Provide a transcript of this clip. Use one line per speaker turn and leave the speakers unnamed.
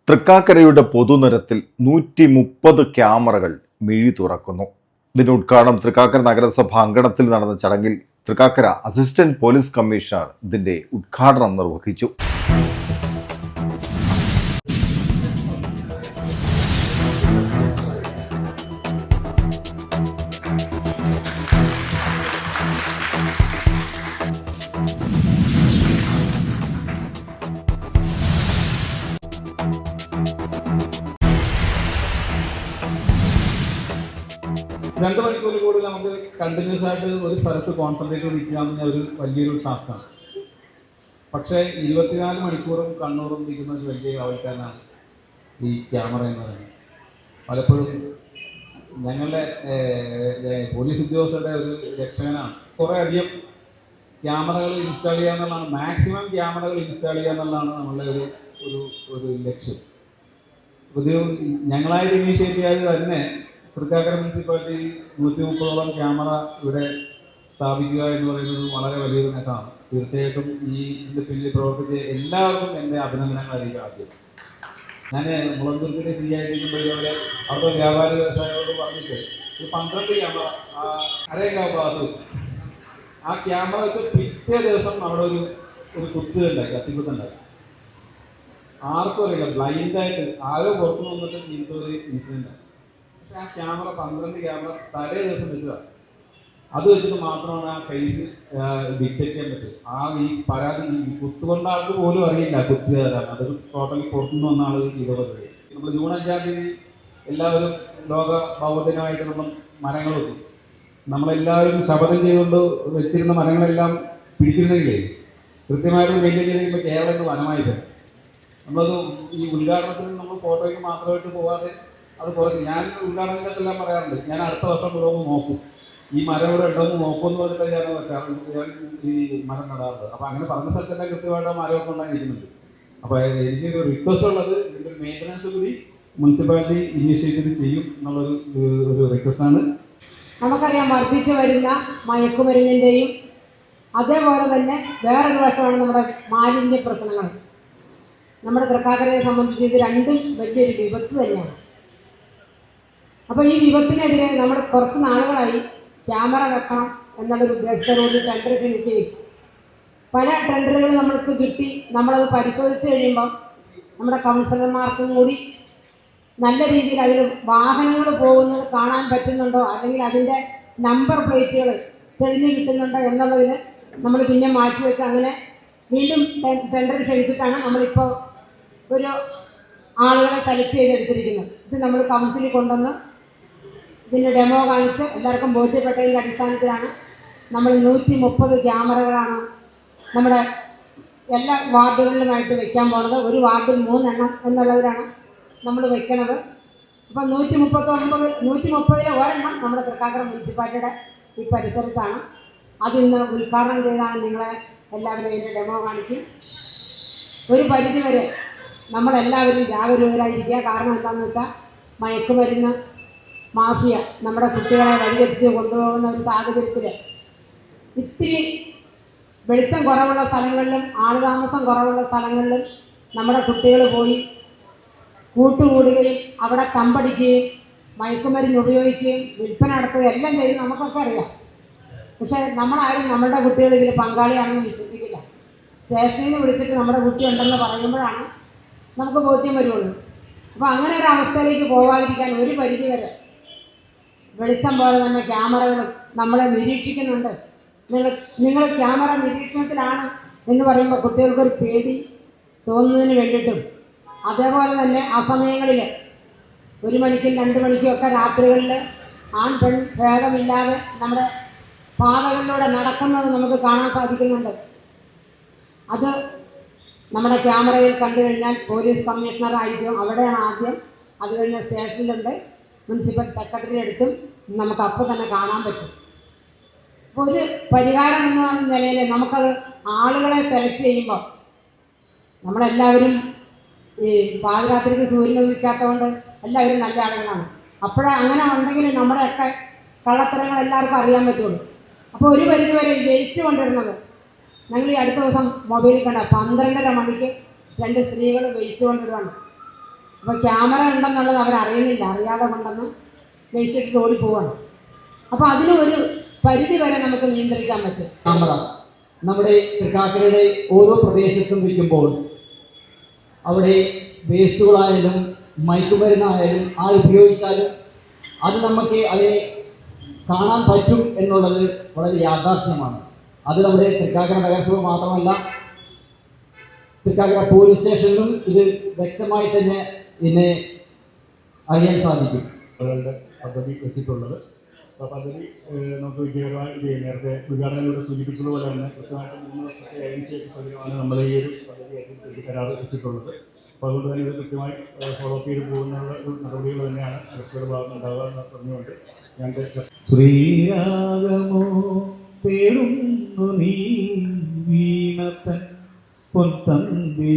തൃക്കാക്കരയുടെ പൊതുനിരത്തിൽ 130 ക്യാമറകൾ മിഴി തുറക്കുന്നു. ഇതിന്റെ ഉദ്ഘാടനം തൃക്കാക്കര നഗരസഭ അങ്കണത്തിൽ നടന്ന ചടങ്ങിൽ തൃക്കാക്കര അസിസ്റ്റന്റ് പോലീസ് കമ്മീഷണർ ഇതിന്റെ ഉദ്ഘാടനം നിർവഹിച്ചു.
രണ്ട് മണിക്കൂർ കൂടി നമുക്ക് കണ്ടിന്യൂസ് ആയിട്ട് ഒരു സ്ഥലത്ത് കോൺസെൻട്രേറ്റ് ചെയ്ത് നിൽക്കുക എന്ന് ഒരു വലിയൊരു ടാസ്ക്കാണ്. പക്ഷേ 24 മണിക്കൂറും കണ്ണൂറും നിൽക്കുന്ന ഒരു വലിയ ആൾക്കാരാണ് ഈ ക്യാമറ എന്ന് പറയുന്നത്. പലപ്പോഴും ഞങ്ങളുടെ പോലീസ് ഉദ്യോഗസ്ഥരുടെ ഒരു രക്ഷകനാണ്. കുറേ അധികം ക്യാമറകൾ ഇൻസ്റ്റാൾ ചെയ്യുക എന്നുള്ളതാണ്, മാക്സിമം ക്യാമറകൾ ഇൻസ്റ്റാൾ ചെയ്യുക എന്നുള്ളതാണ് നമ്മളുടെ ഒരു ലക്ഷ്യം. ഇത് ഞങ്ങളായിട്ട് ഇനീഷ്യേറ്റ് ചെയ്ത് തന്നെ തൃക്കാക്കര മുനിസിപ്പാലിറ്റി 130ഓളം ക്യാമറ ഇവിടെ സ്ഥാപിക്കുക എന്ന് പറയുന്നത് വളരെ വലിയൊരു നേട്ടമാണ്. തീർച്ചയായിട്ടും ഇതിൻ്റെ പിന്നിൽ പ്രവർത്തിച്ച് എല്ലാവർക്കും എൻ്റെ അഭിനന്ദനങ്ങൾ അറിയിക്കുക. ആദ്യം ഞാൻ മുളന്തുരുത്തിൻ്റെ സി ആയിട്ടിരിക്കുമ്പോൾ ഇതുപോലെ അവിടുത്തെ വ്യാപാര വ്യവസായികളോട് പറഞ്ഞിട്ട് ഒരു 12 ക്യാമറ അരേക്കാവ് ഭാഗത്ത് വെച്ചു. ആ ക്യാമറ വെച്ച് പിറ്റേ ദിവസം അവിടെ ഒരു കുത്തുണ്ടായി, കത്തിക്കുത്തുണ്ടായി. ആർക്കും അറിയില്ല, ബ്ലൈൻഡായിട്ട് ആരോ പുറത്തു വന്നിട്ട് ഇങ്ങനത്തെ ഒരു ഇൻസിഡൻ്റ്. പക്ഷെ ആ ക്യാമറ 12 ക്യാമറ തലേ ദിവസം വെച്ചതാണ്. അത് വെച്ചിട്ട് മാത്രമാണ് ആ കേസ് ഡിറ്റക്ട് ചെയ്യാൻ പറ്റും. ഈ പരാതി കുത്തുകൊണ്ട ആൾക്ക് പോലും അറിയില്ല കുത്തിയതാണ്. അത് ടോട്ടലി പുറത്തുനിന്ന് വന്ന ആൾ ചെയ്ത പരിപാടി. നമ്മൾ ജൂൺ 5-ാം തീയതി എല്ലാവരും ലോക ഭൗമദിനമായിട്ട് നമ്മൾ മരങ്ങൾ വെക്കും. നമ്മളെല്ലാവരും ശപഥം ചെയ്തുകൊണ്ട് വെച്ചിരുന്ന മരങ്ങളെല്ലാം പിടിച്ചിരുന്നെങ്കിലേ കൃത്യമായിട്ട് മെയിൻറ്റെയിൻ ചെയ്ത് കേരളം വനമായിട്ട് നമ്മളത് ഈ ഉദ്ഘാടനത്തിന് നമ്മൾ ഫോട്ടോയ്ക്ക് മാത്രമായിട്ട് പോകാതെ അത് കുറച്ച് ഞാൻ ഉദ്ഘാടനത്തിലെല്ലാം പറയാറുണ്ട്, ഞാൻ അടുത്ത വർഷം ഇവിടെ ഒന്ന് നോക്കും, ഈ മരം ഇവിടെ ഉണ്ടോന്ന് നോക്കുമെന്ന് പറഞ്ഞിട്ട് ഞാൻ ഈ മരം നടാറുണ്ട്. അപ്പോൾ അങ്ങനെ പറഞ്ഞ സ്ഥലത്തെല്ലാം കൃത്യമായിട്ട് മരമൊക്കെ ഉണ്ടായിരിക്കുന്നുണ്ട്. അപ്പോൾ എനിക്കൊരു റിക്വസ്റ്റ് ഉള്ളത്, ഇതിൻ്റെ ഒരു മെയിൻ്റനൻസ് കൂടി മുനിസിപ്പാലിറ്റി ഇനീഷ്യേറ്റീവ് ചെയ്യും എന്നുള്ളൊരു റിക്വസ്റ്റാണ്.
നമുക്കറിയാം, വർദ്ധിച്ചു വരുന്ന മയക്കുമരുന്നിൻ്റെയും അതേപോലെ തന്നെ വേറൊരു വശമാണ് നമ്മുടെ മാലിന്യ പ്രശ്നങ്ങൾ. നമ്മുടെ തൃക്കാക്കരയെ സംബന്ധിച്ച് ഇത് രണ്ടും വലിയൊരു വിപത്ത് തന്നെയാണ്. അപ്പോൾ ഈ വിപത്തിനെതിരെ നമ്മൾ കുറച്ച് നാളുകളായി ക്യാമറ വെക്കണം എന്നുള്ളൊരു ഉദ്ദേശത്തോടുകൂടി ടെൻഡർ ക്ഷണിക്കുകയും പല ടെൻഡറുകൾ നമ്മൾക്ക് കിട്ടി. നമ്മളത് പരിശോധിച്ച് കഴിയുമ്പം നമ്മുടെ കൗൺസിലർമാർക്കും കൂടി നല്ല രീതിയിൽ അതിൽ വാഹനങ്ങൾ പോകുന്നത് കാണാൻ പറ്റുന്നുണ്ടോ, അല്ലെങ്കിൽ അതിൻ്റെ നമ്പർ പ്ലേറ്റുകൾ തെളിഞ്ഞു കിട്ടുന്നുണ്ടോ എന്നുള്ളതിന് നമ്മൾ പിന്നെ മാറ്റിവെച്ച് അങ്ങനെ വീണ്ടും ടെൻഡർ ക്ഷണിച്ചിട്ടാണ് നമ്മളിപ്പോൾ ഒരു ആളുകളെ സെലക്ട് ചെയ്തെടുത്തിരിക്കുന്നത്. ഇത് നമ്മൾ കൗൺസിലിൽ കൊണ്ടുവന്ന് ഇതിൻ്റെ ഡെമോ കാണിച്ച് എല്ലാവർക്കും ബോധ്യപ്പെട്ടതിൻ്റെ അടിസ്ഥാനത്തിലാണ് നമ്മൾ 130 ക്യാമറകളാണ് നമ്മുടെ എല്ലാ വാർഡുകളിലുമായിട്ട് വെക്കാൻ പോകുന്നത്. ഒരു വാർഡിൽ 3 എണ്ണം എന്നുള്ളതിലാണ് നമ്മൾ വെക്കുന്നത്. അപ്പം 130-ൽ ഒരെണ്ണം നമ്മുടെ തൃക്കാക്കര മുനിസിപ്പാലിറ്റിയുടെ ഈ പരിസരത്താണ്. അതിന്ന് ഉദ്ഘാടനം ചെയ്താണ് നിങ്ങളെ എല്ലാവരും അതിൻ്റെ ഡെമോ കാണിക്കും. ഒരു പരിധിവരെ നമ്മളെല്ലാവരും ജാഗരൂകരായിരിക്കുക. കാരണം എന്താണെന്ന് വെച്ചാൽ മയക്കുമരുന്ന് മാഫിയ നമ്മുടെ കുട്ടികളെ വഴിതെറ്റിച്ച് കൊണ്ടുപോകുന്ന ഒരു സാഹചര്യത്തിൽ ഇത്തിരി വെളിച്ചം കുറവുള്ള സ്ഥലങ്ങളിലും ആളുതാമസം കുറവുള്ള സ്ഥലങ്ങളിലും നമ്മുടെ കുട്ടികൾ പോയി കൂട്ടുകൂടുകയും അവിടെ കമ്പടിക്കുകയും മയക്കുമരുന്ന് ഉപയോഗിക്കുകയും വിൽപ്പന നടത്തുകയും എല്ലാം ചെയ്ത് നമുക്കൊക്കെ അറിയാം. പക്ഷേ നമ്മളാരും നമ്മളുടെ കുട്ടികൾ ഇതിൽ പങ്കാളിയാണെന്ന് വിശ്വസിക്കില്ല. സ്റ്റേഷനിൽ നിന്ന് വിളിച്ചിട്ട് നമ്മുടെ കുട്ടി ഉണ്ടെന്ന് പറയുമ്പോഴാണ് നമുക്ക് ബോധ്യം വരുള്ളൂ. അപ്പോൾ അങ്ങനെ ഒരു അവസ്ഥയിലേക്ക് പോകാതിരിക്കാൻ ഒരു പരിധി വരെ വെളിച്ചം പോലെ തന്നെ ക്യാമറകൾ നമ്മളെ നിരീക്ഷിക്കുന്നുണ്ട്. നിങ്ങൾ ക്യാമറ നിരീക്ഷണത്തിലാണ് എന്ന് പറയുമ്പോൾ കുട്ടികൾക്കൊരു പേടി തോന്നുന്നതിന് വേണ്ടിയിട്ടും, അതേപോലെ തന്നെ ആ സമയങ്ങളിൽ 1 മണിക്കും 2 മണിക്കും ഒക്കെ രാത്രികളിൽ ആൺ പെൺ ഭേദമില്ലാതെ നമ്മുടെ പാതകളിലൂടെ നടക്കുന്നത് നമുക്ക് കാണാൻ സാധിക്കുന്നുണ്ട്. അത് നമ്മുടെ ക്യാമറയിൽ കണ്ടു കഴിഞ്ഞാൽ പോലീസ് കമ്മീഷണർ ആയിരിക്കും അവിടെയാണ് ആദ്യം. അത് കഴിഞ്ഞ് സ്റ്റേഷനിലുണ്ട്, മുനിസിപ്പൽ സെക്രട്ടറി അടുത്തും നമുക്ക് അപ്പോൾ തന്നെ കാണാൻ പറ്റും. അപ്പോൾ ഒരു പരിഹാരം എന്ന നിലയിൽ നമുക്കത് ആളുകളെ സെലക്ട് ചെയ്യുമ്പോൾ നമ്മളെല്ലാവരും ഈ പാതിരാത്രിക്ക് സൂര്യൻ ഉദിക്കാത്തതുകൊണ്ട് എല്ലാവരും നല്ല ആളുകളാണ്. അങ്ങനെ ഉണ്ടെങ്കിൽ നമ്മുടെയൊക്കെ കള്ളത്തരങ്ങൾ എല്ലാവർക്കും അറിയാൻ പറ്റുള്ളൂ. അപ്പോൾ ഒരു പരിധിവരെ വേസ്റ്റ് കൊണ്ടിടുന്നത് ഞങ്ങൾ ഈ അടുത്ത ദിവസം മൊബൈലിൽ കണ്ട 12:30 മണിക്ക് 2 സ്ത്രീകൾ വെയിറ്റ് കൊണ്ടിടുവാണ്. അപ്പോൾ ക്യാമറ ഉണ്ടെന്നുള്ളത് അവരറിയുന്നില്ല, അറിയാതെ കൊണ്ടെന്ന് വെച്ചിട്ട് ഓടി പോവാണ്. അപ്പോൾ അതിന് ഒരു പരിധി വരെ നമുക്ക് നിയന്ത്രിക്കാൻ പറ്റും.
ക്യാമറ നമ്മുടെ തൃക്കാക്കരയുടെ ഓരോ പ്രദേശത്തും വയ്ക്കുമ്പോൾ അവിടെ വേസ്റ്റുകളായാലും മയക്കുമരുന്നായാലും ഉപയോഗിച്ചാലും അത് നമുക്ക് അതിനെ കാണാൻ പറ്റും എന്നുള്ളത് വളരെ യാഥാർത്ഥ്യമാണ്. അത് നമ്മുടെ തൃക്കാക്കര നഗരസഭ മാത്രമല്ല, തൃക്കാക്കര പോലീസ് സ്റ്റേഷനിലും ഇത് വ്യക്തമായി തന്നെ ഇതിനെ അറിയാൻ സാധിക്കും.
പദ്ധതി വെച്ചിട്ടുള്ളത് അപ്പോൾ പദ്ധതി നമുക്ക് വിജയകരമായി നേരത്തെ ഉദ്ഘാടനങ്ങളോട് സൂചിപ്പിച്ചതുപോലെ തന്നെ കൃത്യമായിട്ട് 3 വർഷത്തെ ഏജൻസിയായിട്ട് സൗകര്യമാണ് നമ്മൾ ഈ ഒരു പദ്ധതിയായിട്ട് കരാർ വെച്ചിട്ടുള്ളത്. അപ്പോൾ അതുകൊണ്ട് തന്നെ ഇത് കൃത്യമായി ഫോളോ അപ്പ് ചെയ്ത് പോകുന്ന ഒരു നടപടികൾ തന്നെയാണ് നഗരസഭയുടെ ഭാഗത്ത് ഉണ്ടാകുക എന്ന് പറഞ്ഞുകൊണ്ട് ഞങ്ങൾക്ക് ശ്രീരാഗമോ പേരുന്നു നീ വീണത്തൻ പൊൻതന്തി